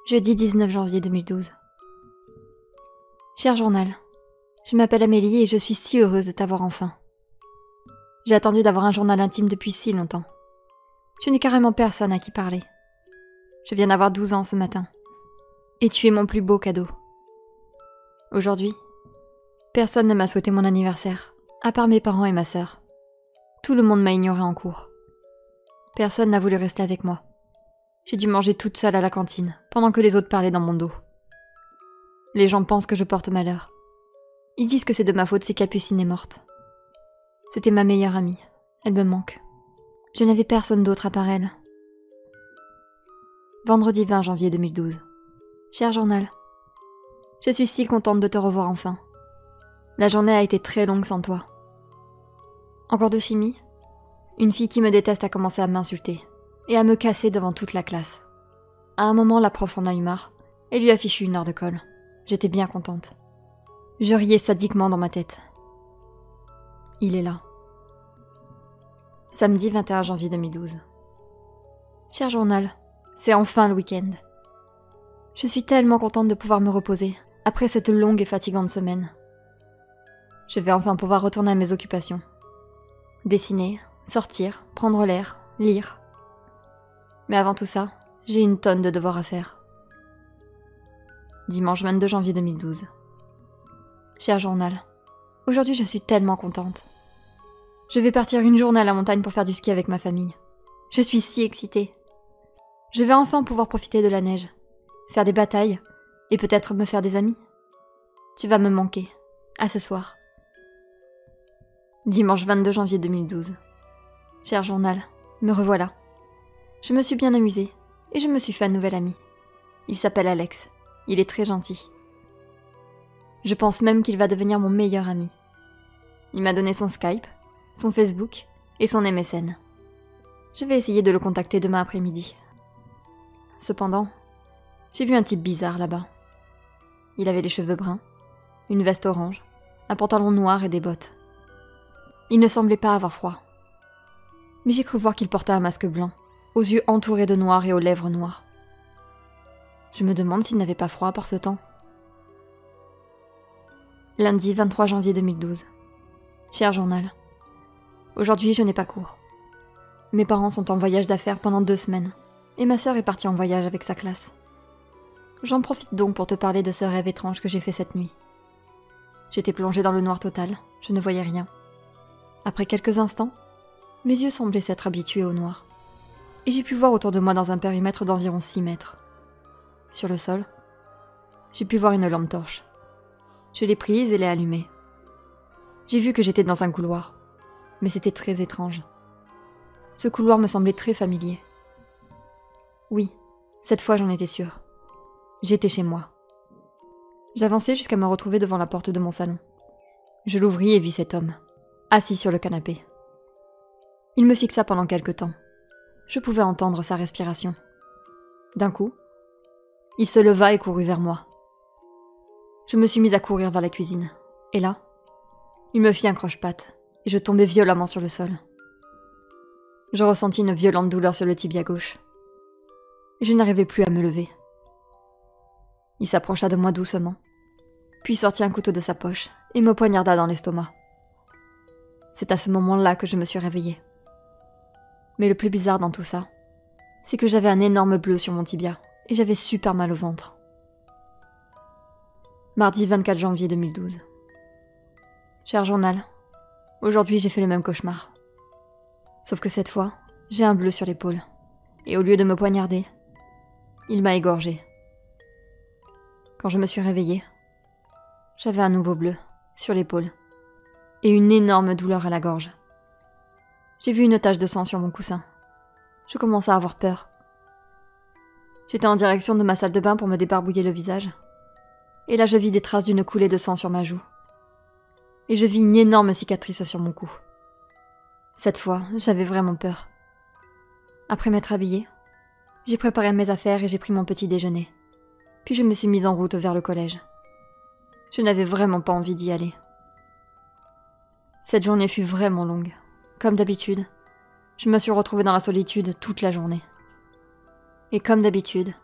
Jeudi 19 janvier 2012. Cher journal, je m'appelle Amélie et je suis si heureuse de t'avoir enfin. J'ai attendu d'avoir un journal intime depuis si longtemps. Je n'ai carrément personne à qui parler. Je viens d'avoir 12 ans ce matin. Et tu es mon plus beau cadeau. Aujourd'hui, personne ne m'a souhaité mon anniversaire, à part mes parents et ma sœur. Tout le monde m'a ignoré en cours. Personne n'a voulu rester avec moi. J'ai dû manger toute seule à la cantine, pendant que les autres parlaient dans mon dos. Les gens pensent que je porte malheur. Ils disent que c'est de ma faute si Capucine est morte. C'était ma meilleure amie. Elle me manque. Je n'avais personne d'autre à part elle. Vendredi 20 janvier 2012. Cher journal, je suis si contente de te revoir enfin. La journée a été très longue sans toi. Encore de chimie? Une fille qui me déteste a commencé à m'insulter et à me casser devant toute la classe. À un moment, la prof en a eu marre et lui a fichu 1 heure de colle. J'étais bien contente. Je riais sadiquement dans ma tête. Il est là. Samedi 21 janvier 2012. Cher journal, c'est enfin le week-end. Je suis tellement contente de pouvoir me reposer après cette longue et fatigante semaine. Je vais enfin pouvoir retourner à mes occupations. Dessiner, sortir, prendre l'air, lire. Mais avant tout ça, j'ai une tonne de devoirs à faire. Dimanche 22 janvier 2012. Cher journal, aujourd'hui je suis tellement contente. Je vais partir une journée à la montagne pour faire du ski avec ma famille. Je suis si excitée. Je vais enfin pouvoir profiter de la neige, faire des batailles et peut-être me faire des amis. Tu vas me manquer. À ce soir. Dimanche 22 janvier 2012. Cher journal, me revoilà. Je me suis bien amusée et je me suis fait un nouvel ami. Il s'appelle Alex. Il est très gentil. Je pense même qu'il va devenir mon meilleur ami. Il m'a donné son Skype, son Facebook et son MSN. Je vais essayer de le contacter demain après-midi. Cependant, j'ai vu un type bizarre là-bas. Il avait les cheveux bruns, une veste orange, un pantalon noir et des bottes. Il ne semblait pas avoir froid. Mais j'ai cru voir qu'il portait un masque blanc, aux yeux entourés de noir et aux lèvres noires. Je me demande s'il n'avait pas froid par ce temps. Lundi 23 janvier 2012. Cher journal, aujourd'hui je n'ai pas cours. Mes parents sont en voyage d'affaires pendant 2 semaines, et ma sœur est partie en voyage avec sa classe. J'en profite donc pour te parler de ce rêve étrange que j'ai fait cette nuit. J'étais plongée dans le noir total, je ne voyais rien. Après quelques instants, mes yeux semblaient s'être habitués au noir, et j'ai pu voir autour de moi dans un périmètre d'environ 6 mètres. Sur le sol, j'ai pu voir une lampe torche. Je l'ai prise et l'ai allumée. J'ai vu que j'étais dans un couloir, mais c'était très étrange. Ce couloir me semblait très familier. Oui, cette fois j'en étais sûre. J'étais chez moi. J'avançai jusqu'à me retrouver devant la porte de mon salon. Je l'ouvris et vis cet homme, assis sur le canapé. Il me fixa pendant quelque temps. Je pouvais entendre sa respiration. D'un coup, il se leva et courut vers moi. Je me suis mise à courir vers la cuisine. Et là, il me fit un croche-patte et je tombai violemment sur le sol. Je ressentis une violente douleur sur le tibia gauche. Et je n'arrivais plus à me lever. Il s'approcha de moi doucement, puis sortit un couteau de sa poche et me poignarda dans l'estomac. C'est à ce moment-là que je me suis réveillée. Mais le plus bizarre dans tout ça, c'est que j'avais un énorme bleu sur mon tibia et j'avais super mal au ventre. Mardi 24 janvier 2012. Cher journal, aujourd'hui j'ai fait le même cauchemar. Sauf que cette fois, j'ai un bleu sur l'épaule. Et au lieu de me poignarder, il m'a égorgée. Quand je me suis réveillée, j'avais un nouveau bleu sur l'épaule et une énorme douleur à la gorge. J'ai vu une tache de sang sur mon coussin. Je commençais à avoir peur. J'étais en direction de ma salle de bain pour me débarbouiller le visage. Et là je vis des traces d'une coulée de sang sur ma joue. Et je vis une énorme cicatrice sur mon cou. Cette fois, j'avais vraiment peur. Après m'être habillée, j'ai préparé mes affaires et j'ai pris mon petit déjeuner. Puis je me suis mise en route vers le collège. Je n'avais vraiment pas envie d'y aller. Cette journée fut vraiment longue. Comme d'habitude, je me suis retrouvée dans la solitude toute la journée. Et comme d'habitude,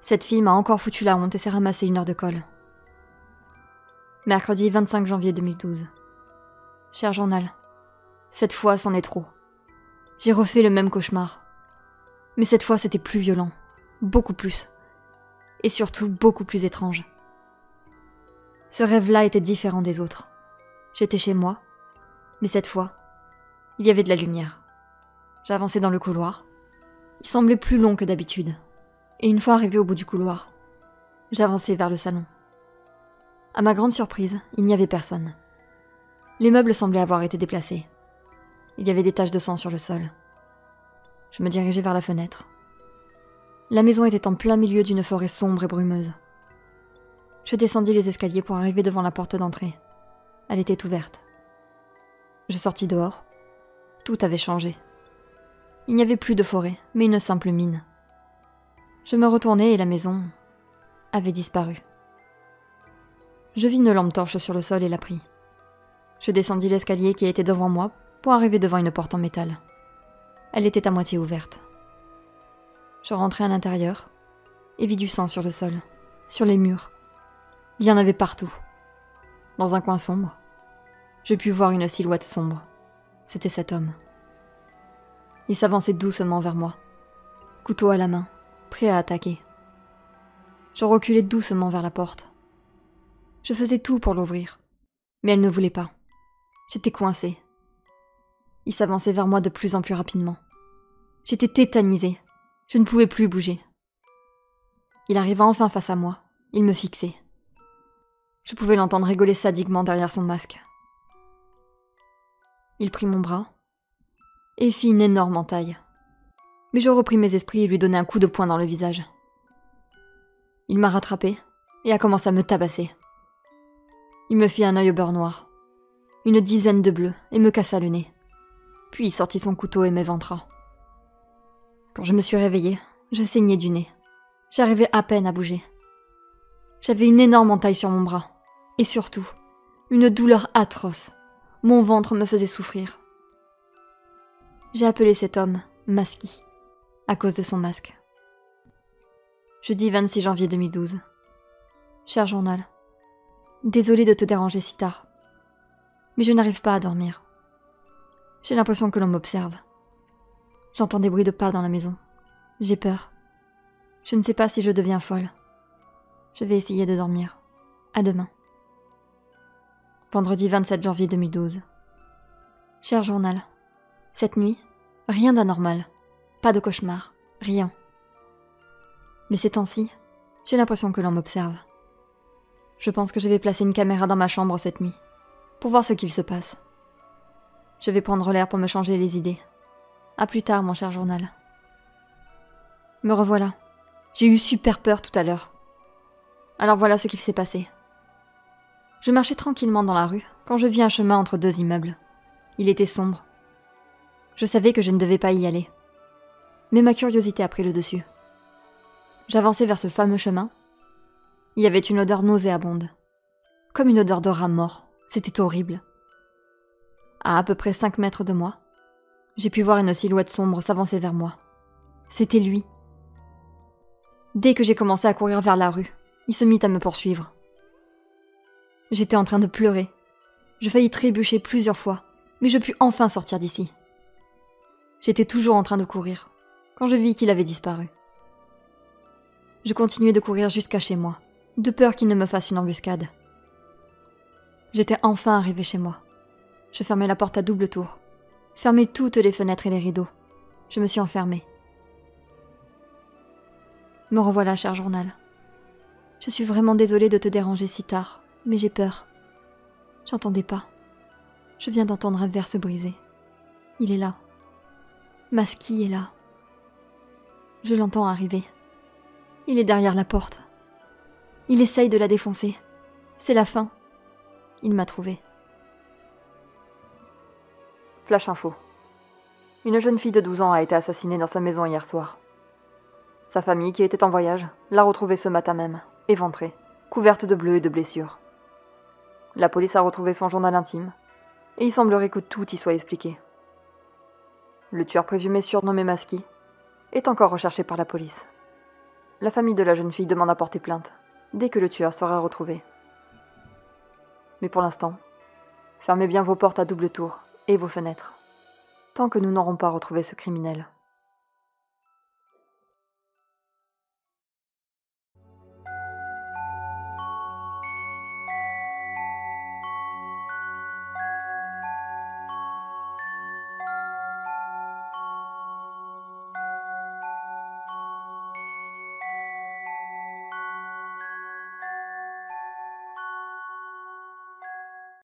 Cette fille m'a encore foutu la honte et s'est ramassé 1 heure de colle. Mercredi 25 janvier 2012. Cher journal, cette fois c'en est trop. J'ai refait le même cauchemar. Mais cette fois c'était plus violent, beaucoup plus. Et surtout beaucoup plus étrange. Ce rêve-là était différent des autres. J'étais chez moi, mais cette fois, il y avait de la lumière. J'avançais dans le couloir. Il semblait plus long que d'habitude. Et une fois arrivé au bout du couloir, j'avançais vers le salon. À ma grande surprise, il n'y avait personne. Les meubles semblaient avoir été déplacés. Il y avait des taches de sang sur le sol. Je me dirigeais vers la fenêtre. La maison était en plein milieu d'une forêt sombre et brumeuse. Je descendis les escaliers pour arriver devant la porte d'entrée. Elle était ouverte. Je sortis dehors. Tout avait changé. Il n'y avait plus de forêt, mais une simple mine. Je me retournai et la maison avait disparu. Je vis une lampe torche sur le sol et la pris. Je descendis l'escalier qui était devant moi pour arriver devant une porte en métal. Elle était à moitié ouverte. Je rentrai à l'intérieur et vis du sang sur le sol, sur les murs. Il y en avait partout. Dans un coin sombre, je pus voir une silhouette sombre. C'était cet homme. Il s'avançait doucement vers moi, couteau à la main, prêt à attaquer. Je reculai doucement vers la porte. Je faisais tout pour l'ouvrir, mais elle ne voulait pas. J'étais coincée. Il s'avançait vers moi de plus en plus rapidement. J'étais tétanisée. Je ne pouvais plus bouger. Il arriva enfin face à moi. Il me fixait. Je pouvais l'entendre rigoler sadiquement derrière son masque. Il prit mon bras et fit une énorme entaille. Mais je repris mes esprits et lui donnai un coup de poing dans le visage. Il m'a rattrapé et a commencé à me tabasser. Il me fit un œil au beurre noir, une dizaine de bleus et me cassa le nez. Puis il sortit son couteau et m'éventra. Quand je me suis réveillée, je saignais du nez. J'arrivais à peine à bouger. J'avais une énorme entaille sur mon bras. Et surtout, une douleur atroce. Mon ventre me faisait souffrir. J'ai appelé cet homme Masky, à cause de son masque. Jeudi 26 janvier 2012. Cher journal, désolée de te déranger si tard, mais je n'arrive pas à dormir. J'ai l'impression que l'on m'observe. J'entends des bruits de pas dans la maison. J'ai peur. Je ne sais pas si je deviens folle. Je vais essayer de dormir. À demain. Vendredi 27 janvier 2012. Cher journal, cette nuit, rien d'anormal. Pas de cauchemar. Rien. Mais ces temps-ci, j'ai l'impression que l'on m'observe. Je pense que je vais placer une caméra dans ma chambre cette nuit, pour voir ce qu'il se passe. Je vais prendre l'air pour me changer les idées. À plus tard, mon cher journal. Me revoilà. J'ai eu super peur tout à l'heure. Alors voilà ce qu'il s'est passé. Je marchais tranquillement dans la rue quand je vis un chemin entre 2 immeubles. Il était sombre. Je savais que je ne devais pas y aller. Mais ma curiosité a pris le dessus. J'avançais vers ce fameux chemin. Il y avait une odeur nauséabonde. Comme une odeur de rat mort. C'était horrible. À peu près 5 mètres de moi, j'ai pu voir une silhouette sombre s'avancer vers moi. C'était lui. Dès que j'ai commencé à courir vers la rue, il se mit à me poursuivre. J'étais en train de pleurer. Je faillis trébucher plusieurs fois, mais je pus enfin sortir d'ici. J'étais toujours en train de courir, quand je vis qu'il avait disparu. Je continuais de courir jusqu'à chez moi, de peur qu'il ne me fasse une embuscade. J'étais enfin arrivée chez moi. Je fermai la porte à double tour, fermai toutes les fenêtres et les rideaux. Je me suis enfermée. Me revoilà, cher journal. Je suis vraiment désolée de te déranger si tard, mais j'ai peur. J'entendais pas. Je viens d'entendre un verre se briser. Il est là. Masky est là. Je l'entends arriver. Il est derrière la porte. Il essaye de la défoncer. C'est la fin. Il m'a trouvée. Flash info. Une jeune fille de 12 ans a été assassinée dans sa maison hier soir. Sa famille, qui était en voyage, l'a retrouvée ce matin même, éventrée, couverte de bleu et de blessures. La police a retrouvé son journal intime, et il semblerait que tout y soit expliqué. Le tueur présumé surnommé Masky est encore recherché par la police. La famille de la jeune fille demande à porter plainte, dès que le tueur sera retrouvé. Mais pour l'instant, fermez bien vos portes à double tour et vos fenêtres, tant que nous n'aurons pas retrouvé ce criminel.